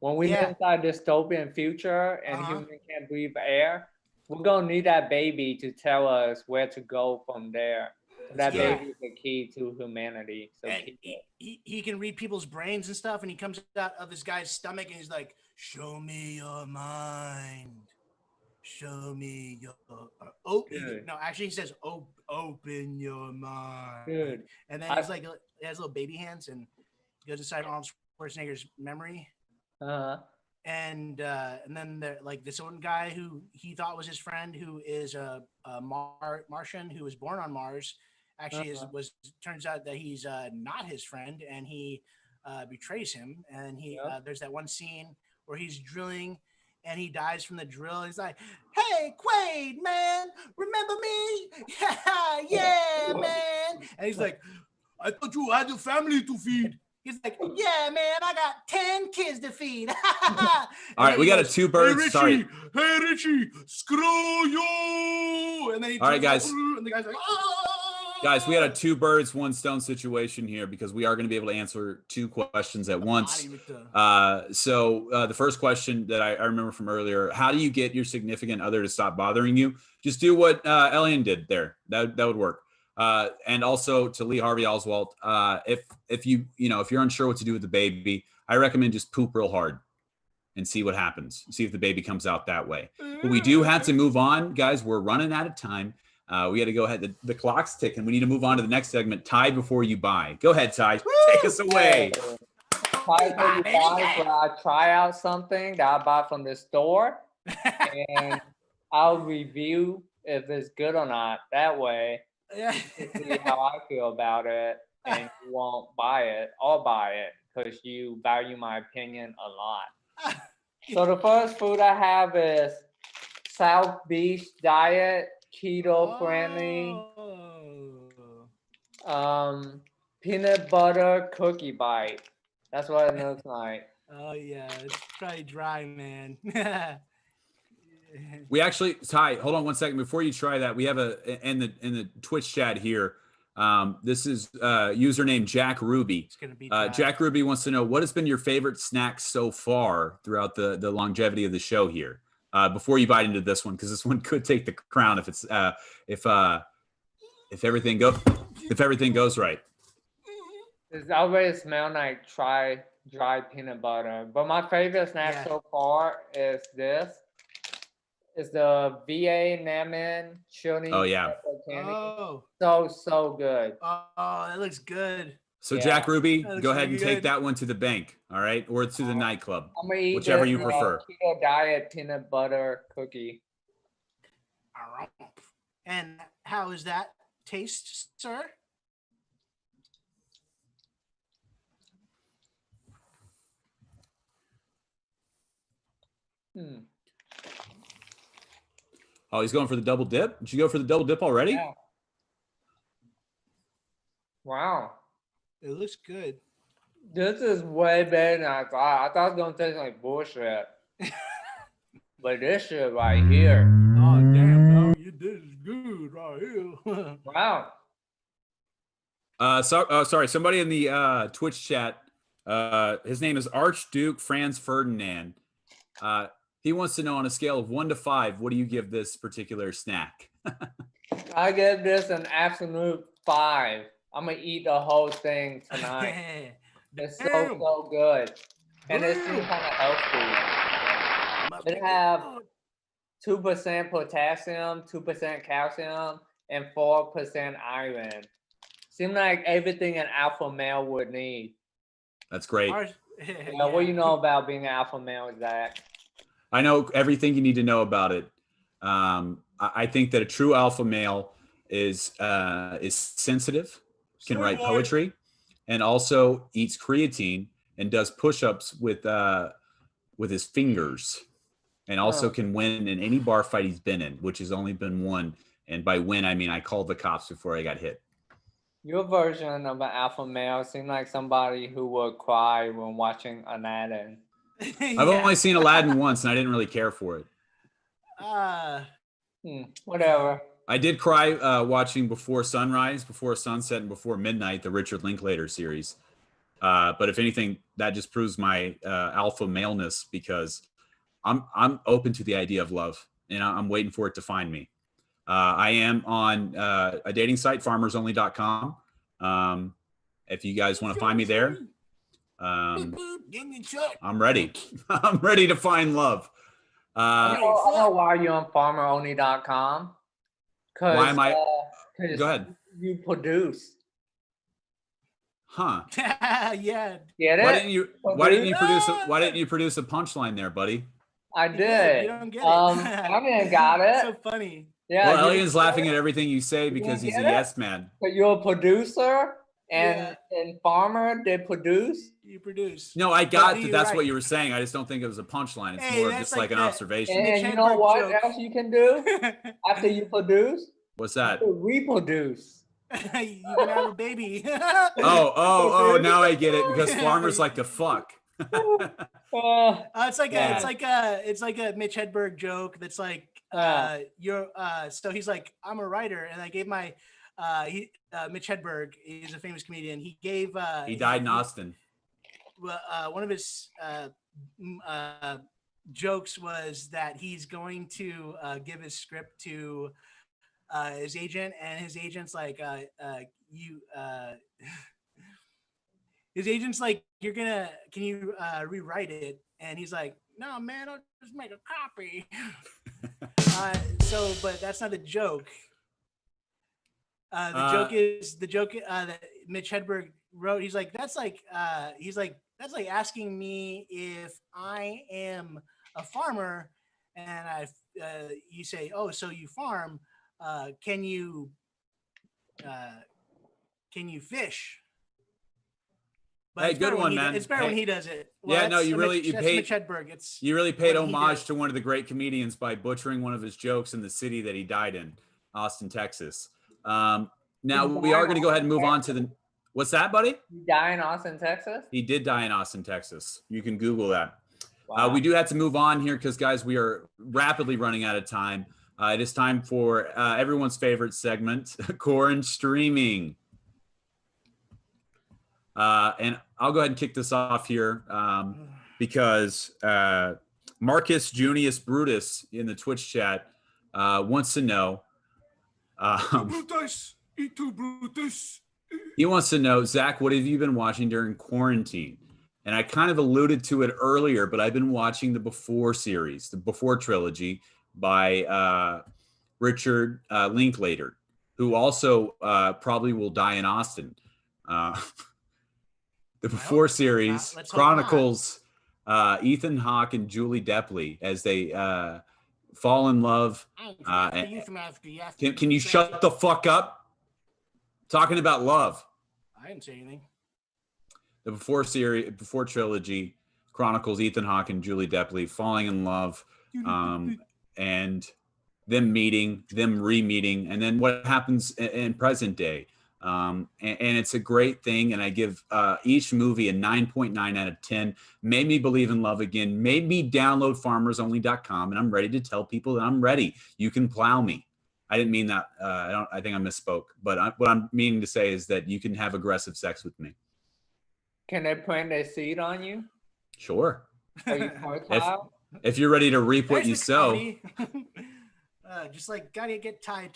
When we live inside dystopian future and humans can't breathe air, we're gonna need that baby to tell us where to go from there. So that baby is the key to humanity. So he can read people's brains and stuff, and he comes out of this guy's stomach and he's like, "Show me your mind. Show me your no, actually he says, open your mind." Dude. And then he's like, he has little baby hands, and he goes inside Arnold Schwarzenegger's memory. And then there, like, this one guy who he thought was his friend, who is a Martian who was born on Mars, actually turns out that he's not his friend, and he betrays him. And he there's that one scene where he's drilling, and he dies from the drill. He's like, "Hey, Quaid, man, remember me? Yeah, man." And he's like, "I thought you had a family to feed." He's like, "Yeah, man, I got 10 kids to feed." All right, we got a two birds. Hey, Richie, Sorry. Hey, Richie, screw you. And then he All right, guys. and the guy's like, "Oh." Guys, we had a two birds, one stone situation here because we are going to be able to answer two questions at once. So the first question that I remember from earlier, how do you get your significant other to stop bothering you? Just do what Elian did there. That would work. And also to Lee Harvey Oswald, if you're unsure what to do with the baby, I recommend just poop real hard and see what happens. See if the baby comes out that way. But we do have to move on, guys. We're running out of time. We got to go ahead. The clock's ticking. We need to move on to the next segment. Ty before you buy. Go ahead, Ty. Take us away. Ty before you buy, where I try out something that I bought from the store, and I'll review if it's good or not. That way, to see how I feel about it, and you won't buy it. I'll buy it because you value my opinion a lot. So the first food I have is South Beach Diet. Keto friendly, peanut butter cookie bite. That's what it looks like. Oh yeah, it's probably dry, man. We actually, Ty, hold on one second before you try that. We have in the Twitch chat here. This is username Jack Ruby. It's gonna be Jack Ruby wants to know what has been your favorite snack so far throughout the longevity of the show here. Before you bite into this one, because this one could take the crown if it's if everything goes right. It's already smell like dry peanut butter. But my favorite snack so far is this. It's the VA Namin chili. Oh yeah. Oh. So good. Oh, that looks good. So Jack Ruby, go ahead and take that one to the bank, all right, or to the nightclub, I'm gonna eat whichever you prefer. Keto diet peanut butter cookie. And how is that taste, sir? Oh, he's going for the double dip. Did you go for the double dip already? Yeah. Wow. It looks good. This is way better than I thought. I thought it was gonna taste like bullshit. But this shit right here. Oh damn, no, you did good right here. Wow. Sorry, somebody in the Twitch chat. His name is Archduke Franz Ferdinand. He wants to know on a scale of 1 to 5, what do you give this particular snack? I give this an absolute 5. I'm gonna eat the whole thing tonight. It's so good. And it seems kind of healthy. It have 2% potassium, 2% calcium, and 4% iron. Seems like everything an alpha male would need. That's great. What do you know about being an alpha male, Zach? I know everything you need to know about it. I think that a true alpha male is sensitive, can write poetry, and also eats creatine and does push-ups with his fingers, and also can win in any bar fight he's been in, which has only been one. And by win, I mean I called the cops before I got hit. Your version of an alpha male seemed like somebody who would cry when watching Aladdin. I've only seen Aladdin once, and I didn't really care for it. Whatever. I did cry watching Before Sunrise, Before Sunset, and Before Midnight, the Richard Linklater series. But if anything, that just proves my alpha maleness, because I'm open to the idea of love, and I'm waiting for it to find me. I am on a dating site, farmersonly.com. If you guys want to find me there, I'm ready. I'm ready to find love. I know why you're on farmeronly.com. Why am I? Go ahead. You produce. Huh? Yeah. Get it? Why didn't you produce a punchline there, buddy? I did. You don't get it. I didn't got it. So funny. Yeah. Well, Elian's laughing at everything you say because he's a yes man. But you're a producer. And farmer, they produce. You produce. No, I got that. That's right. what you were saying. I just don't think it was a punchline. It's Hey, more of that's just like an the- observation. And you know what else you can do after you produce? What's that? You reproduce. You can have a baby. Oh, now I get it, because farmers like to fuck. It's like a Mitch Hedberg joke that's like you're so he's like, I'm a writer, and I gave my Mitch Hedberg, he's a famous comedian. He gave he died in Austin. One of his jokes was that he's going to give his script to his agent, and his agent's like his agent's like, can you rewrite it? And he's like, no, man, I'll just make a copy. But that's not the joke. The joke that Mitch Hedberg wrote. He's like, that's like asking me if I am a farmer, and you say, oh, so you farm? Can you fish? But hey, good one, man. It's better when he does it. Well, yeah, no, you paid Mitch Hedberg. You really paid homage to one of the great comedians by butchering one of his jokes in the city that he died in, Austin, Texas. Now we are going to go ahead and move on to the. What's that, buddy? He died in Austin, Texas? He did die in Austin, Texas. You can Google that. Wow. We do have to move on here because, guys, we are rapidly running out of time. It is time for everyone's favorite segment, Corn Streaming. And I'll go ahead and kick this off here because Marcus Junius Brutus in the Twitch chat wants to know. Brutus, Brutus. He wants to know, Zach, what have you been watching during quarantine? And I kind of alluded to it earlier, but I've been watching the Before series, the Before trilogy by Richard Linklater, who also probably will die in Austin. The Before series chronicles Ethan Hawke and Julie Depley as they fall in love. Can you shut the fuck up? Talking about love. I didn't say anything. The Before trilogy chronicles Ethan Hawke and Julie Depley falling in love, and them meeting, them re-meeting, and then what happens in present day. And it's a great thing, and I give each movie a 9.9 out of 10. Made me believe in love again. Made me download farmersonly.com, and I'm ready to tell people that I'm ready. You can plow me. I didn't mean that. I think I misspoke. But what I'm meaning to say is that you can have aggressive sex with me. Can they plant a seed on you? Sure. Are you fertile? If you're ready to reap what you sow. Just like gotta get Ty.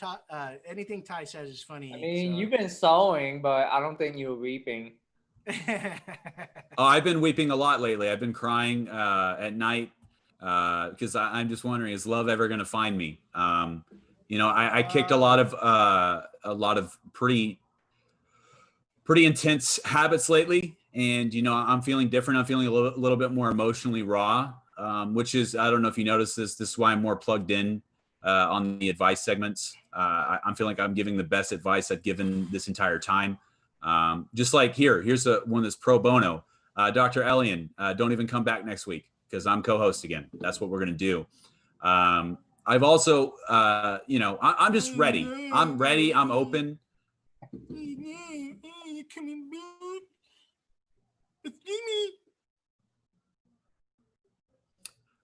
Anything Ty says is funny. I mean, you've been sowing, but I don't think you're reaping. I've been weeping a lot lately. I've been crying at night because I'm just wondering, is love ever going to find me? I kicked a lot of pretty intense habits lately, and I'm feeling different. I'm feeling a little bit more emotionally raw, which is, I don't know if you noticed this. This is why I'm more plugged in on the advice segments. I'm feeling like I'm giving the best advice I've given this entire time. Just like here's one that's pro bono. Dr. Elian, don't even come back next week because I'm co-host again. That's what we're going to do. I've also, I'm just ready. I'm ready. I'm open.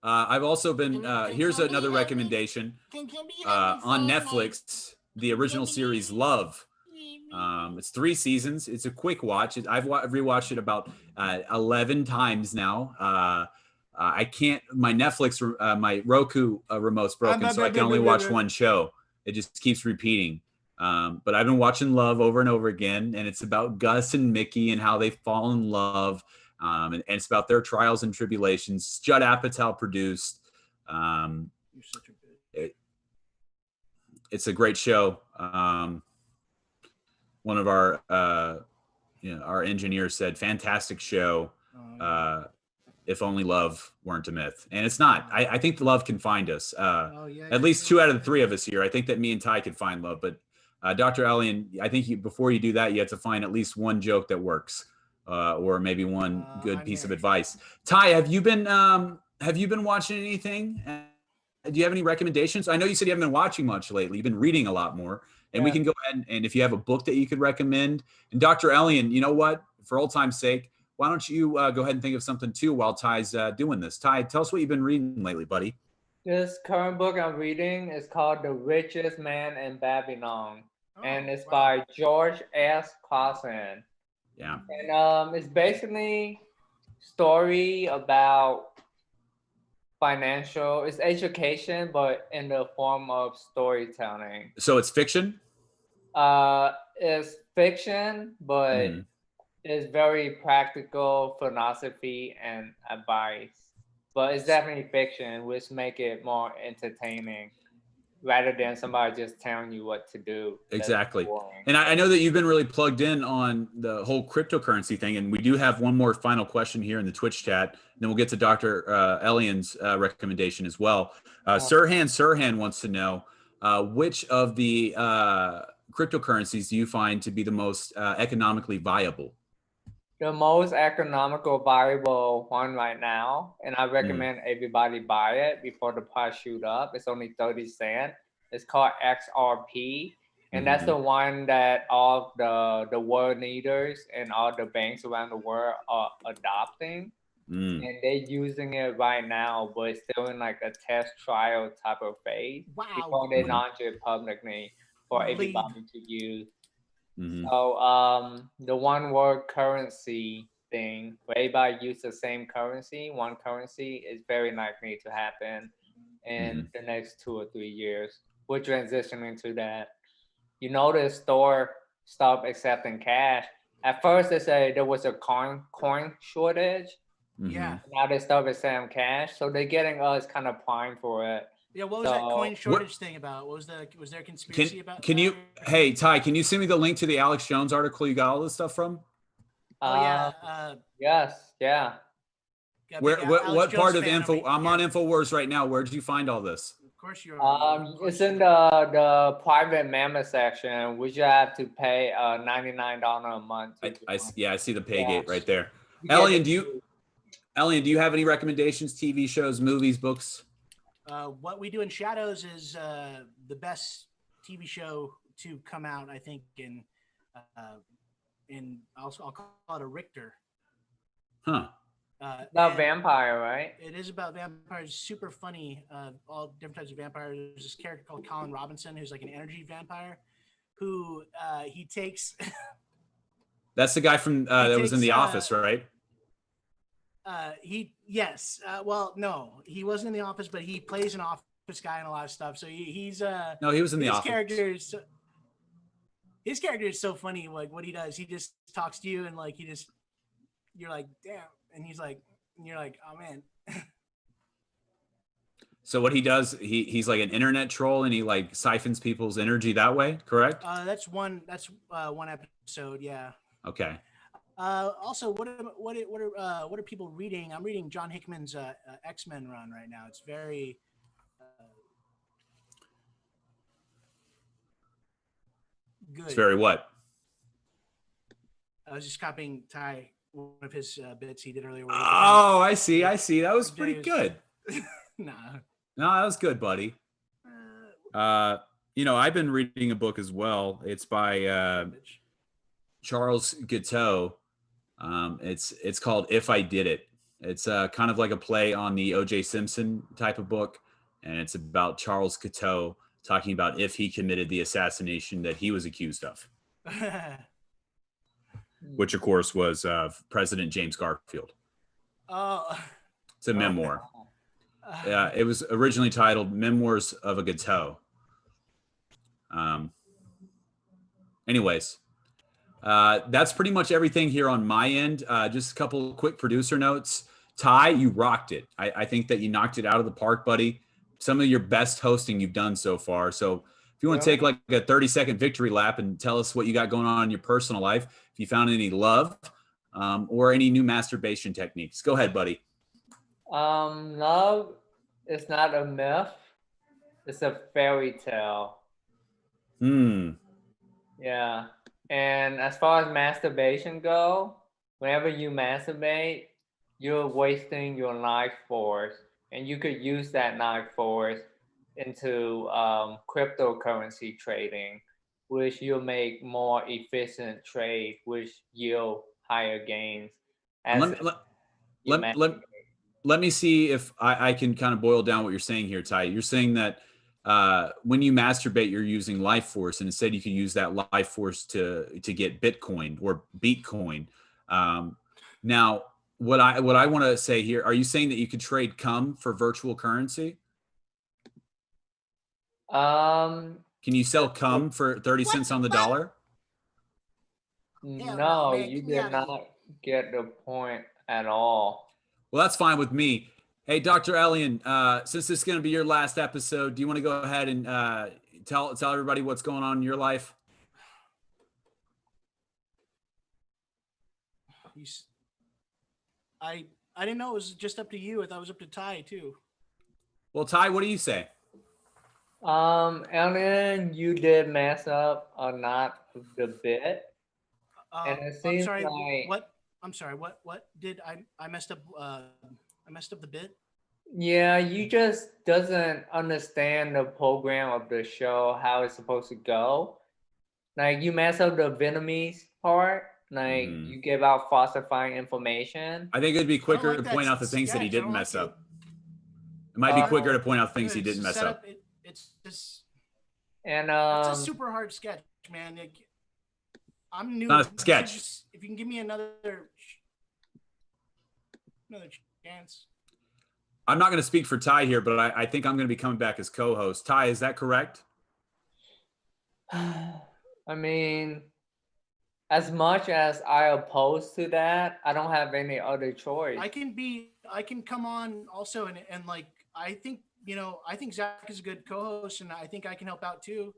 I've also been, here's another recommendation on Netflix, the original series Love. It's 3 seasons. It's a quick watch. I've rewatched it about 11 times now. I can't, my Netflix, my Roku remote's broken, so I can only watch one show. It just keeps repeating. But I've been watching Love over and over again, and it's about Gus and Mickey and how they fall in love. And it's about their trials and tribulations. Judd Apatow produced. It's a great show. One of our engineers said, "Fantastic show. If only love weren't a myth." And it's not. I think the love can find us. At least 2 out of the 3 of us here. I think that me and Ty could find love, but Dr. Elian, I think before you do that, you have to find at least one joke that works, or maybe one good piece of advice. Ty, have you been watching anything? Do you have any recommendations? I know you said you haven't been watching much lately. You've been reading a lot more, and we can go ahead and if you have a book that you could recommend. And Dr. Elian, you know what? For old time's sake, why don't you go ahead and think of something too while Ty's doing this? Ty, tell us what you've been reading lately, buddy. This current book I'm reading is called The Richest Man in Babylon, and it's by George S. Clason. Yeah. And it's basically story about it's education, but in the form of storytelling. So it's fiction? It's fiction, but it's very practical philosophy and advice. But it's definitely fiction, which make it more entertaining rather than somebody just telling you what to do. Exactly. And I know that you've been really plugged in on the whole cryptocurrency thing. And we do have one more final question here in the Twitch chat. And then we'll get to Dr. Elian's recommendation as well. Sirhan wants to know, which of the cryptocurrencies do you find to be the most economically viable? The most economical viable one right now, and I recommend everybody buy it before the price shoot up. It's only 30 cents. It's called XRP, and that's the one that all the world leaders and all the banks around the world are adopting, and they're using it right now, but it's still in like a test trial type of phase before they launch it publicly for everybody to use. So the one world currency thing, where everybody use the same currency, one currency, is very likely to happen in the next 2 or 3 years. We're transitioning to that. You notice store stopped accepting cash. At first they said there was a coin shortage. Yeah. Now they stopped accepting cash, so they're getting us kind of primed for it. Yeah, what was that coin shortage thing about? Was there a conspiracy about? Can you, hey Ty, can you send me the link to the Alex Jones article you got all this stuff from? Yes, yeah. What part of info? I'm on InfoWars right now. Where did you find all this? Of course you are. It's in the private member section, which you have to pay $99 a month. I see the pay gate right there. Elian, do you have any recommendations? TV shows, movies, books? What We Do in Shadows is the best TV show to come out, I think, I'll call it a Richter. Huh. About vampire, right? It is about vampires. Super funny. All different types of vampires. There's this character called Colin Robinson, who's like an energy vampire, who he takes. That's the guy from that was in The Office, right? Yes. Well, no, he wasn't in The Office, but he plays an office guy in a lot of stuff. So he's no, he was in The Office. His character is so funny. Like what he does, he just talks to you and like you're like, damn, and you're like, oh man. So what he does, he's like an internet troll and he like siphons people's energy that way, correct? That's one episode, yeah. Okay. Also, what are people reading? I'm reading John Hickman's X-Men run right now. It's very good. It's very what? I was just copying Ty, one of his bits he did earlier. Oh, I see. That was pretty good. No, that was good, buddy. I've been reading a book as well. It's by Charles Guiteau. It's called If I Did It. It's kind of like a play on the O.J. Simpson type of book, and it's about Charles Guiteau talking about if he committed the assassination that he was accused of, which of course was President James Garfield. Oh, it's a memoir. It was originally titled Memoirs of a Guiteau. Anyways. That's pretty much everything here on my end. Just a couple of quick producer notes. Ty, you rocked it. I think that you knocked it out of the park, buddy. Some of your best hosting you've done so far. So if you want to take like a 30-second victory lap and tell us what you got going on in your personal life, if you found any love or any new masturbation techniques, go ahead, buddy. Love is not a myth. It's a fairy tale. Yeah. And as far as masturbation go, whenever you masturbate, you're wasting your life force, and you could use that life force into cryptocurrency trading, which you'll make more efficient trade, which yield higher gains And as you masturbate. let me see if I can kind of boil down what you're saying here, Ty. You're saying that when you masturbate, you're using life force, and instead you can use that life force to get Bitcoin or Beatcoin. Now, what I want to say here, are you saying that you could trade cum for virtual currency? Um, Can you sell cum for 30 cents on the dollar? Hell no, no, man, you get me did out of here. not get the point at all. Well, that's fine with me. Hey, Dr. Elian, since this is going to be your last episode, do you want to go ahead and tell everybody what's going on in your life? I didn't know it was just up to you. I thought it was up to Ty too. Well, Ty, what do you say? Elian, you did mess up a lot of the bit, and it I'm seems sorry. like What? I'm sorry. What did I messed up? I messed up the bit. yeah, you just doesn't understand the program of the show, how it's supposed to go. Like you mess up the Vietnamese part, like Mhm. you give out falsifying information. I think it'd be I don't quicker like to that point out the things that he sketch. I didn't don't mess like it. up. It might be quicker to Uh, point out things he It's didn't a mess setup. up. It's just and it's a super hard sketch, man. I'm new. Not a sketch. If you can give me another chance. I'm not going to speak for Ty here, but I think I'm going to be coming back as co-host. Ty, is that correct? I mean, as much as I oppose to that, I don't have any other choice. I can come on also and like I think I think Zach is a good co-host and I think I can help out too.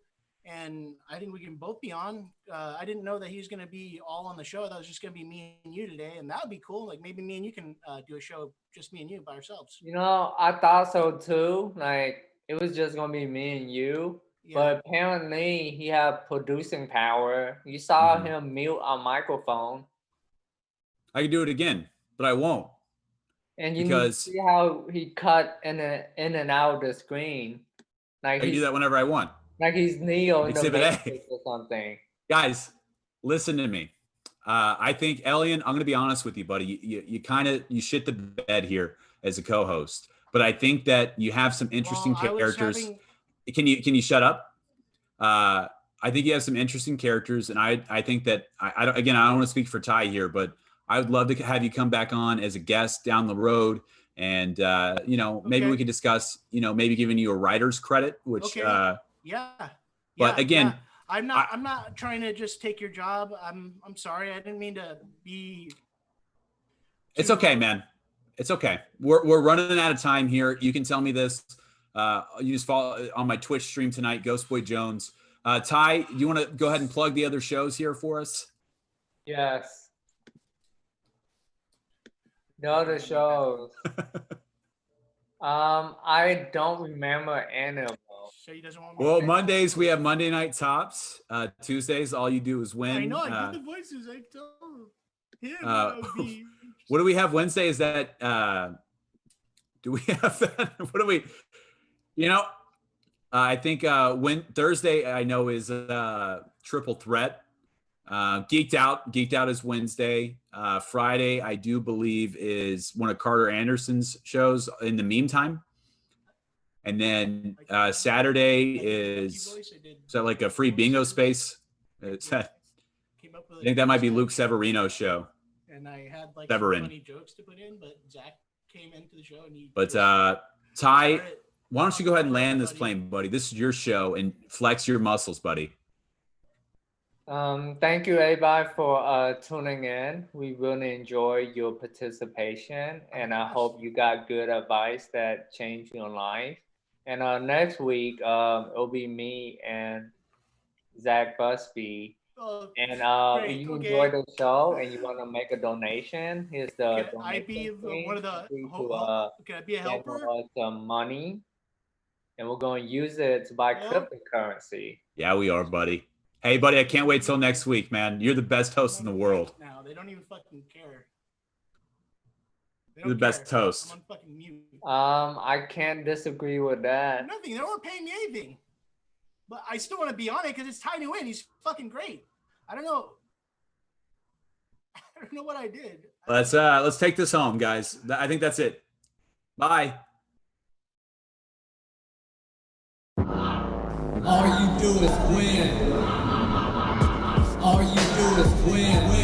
And I think we can both be on. I didn't know that he's going to be all on the show. That was just going to be me and you today, and that would be cool. Like maybe me and you can do a show, just me and you by ourselves. You know, I thought so too. Like it was just gonna be me and you. Yeah. But apparently he had producing power. You saw Mhm. him mute a microphone. I can do it again, but I won't. And you Because see how he cut in and out of the screen. Like I can do he's that whenever I want. like he's Neo in the Exhibit A. Matrix or something. Guys, listen to me. I think Elian, I'm going to be honest with you, buddy. You kind of you shit the bed here as a co-host, but I think that you have some interesting characters. Can you shut up? I think you have some interesting characters, and I think that I don't want to speak for Ty here, but I would love to have you come back on as a guest down the road, and maybe we could discuss maybe giving you a writer's credit, which yeah. But again, yeah. I'm not trying to just take your job. I'm sorry. I didn't mean to be. It's okay, man. It's okay. We're running out of time here. You can tell me this. You just follow on my Twitch stream tonight, Ghostboy Jones. Ty, do you want to go ahead and plug the other shows here for us? Yes. The other shows. I don't remember any of them. So he doesn't want. Well, Mondays we have Monday Night Tops. Tuesdays, all you do is win. I know. I did the voices. I told him. What do we have Wednesday? Is that do we have that? What do we? I think when Thursday I know is Triple Threat. Geeked Out is Wednesday. Friday I do believe is one of Carter Anderson's shows in the Meantime. And then Saturday is that like a free bingo space? I think that might be Luke Severino's show. And I had like Severin. funny jokes to put in, but Zach came into the show and he. But Ty, why don't you go ahead and land this plane, buddy? This is your show and flex your muscles, buddy. Thank you, everybody, for tuning in. We really enjoy your participation, and I hope you got good advice that changed your life. And next week, it'll be me and Zach Busby. And if you enjoy the show and you want to make a donation, here's the donation. I be one of the. Can I be a helper? Some money, and we're going to use it to buy cryptocurrency. Yeah, we are, buddy. Hey, buddy, I can't wait till next week, man. You're the best host in the world. Now they don't even fucking care. They You're the don't best care. host. I'm on fucking mute. I can't disagree with that. Nothing. They don't pay me anything. But I still want to be on it because it's Ty Nguyen. He's fucking great. I don't know. I don't know what I did. Let's take this home, guys. I think that's it. Bye. All you do is win. All you do is win.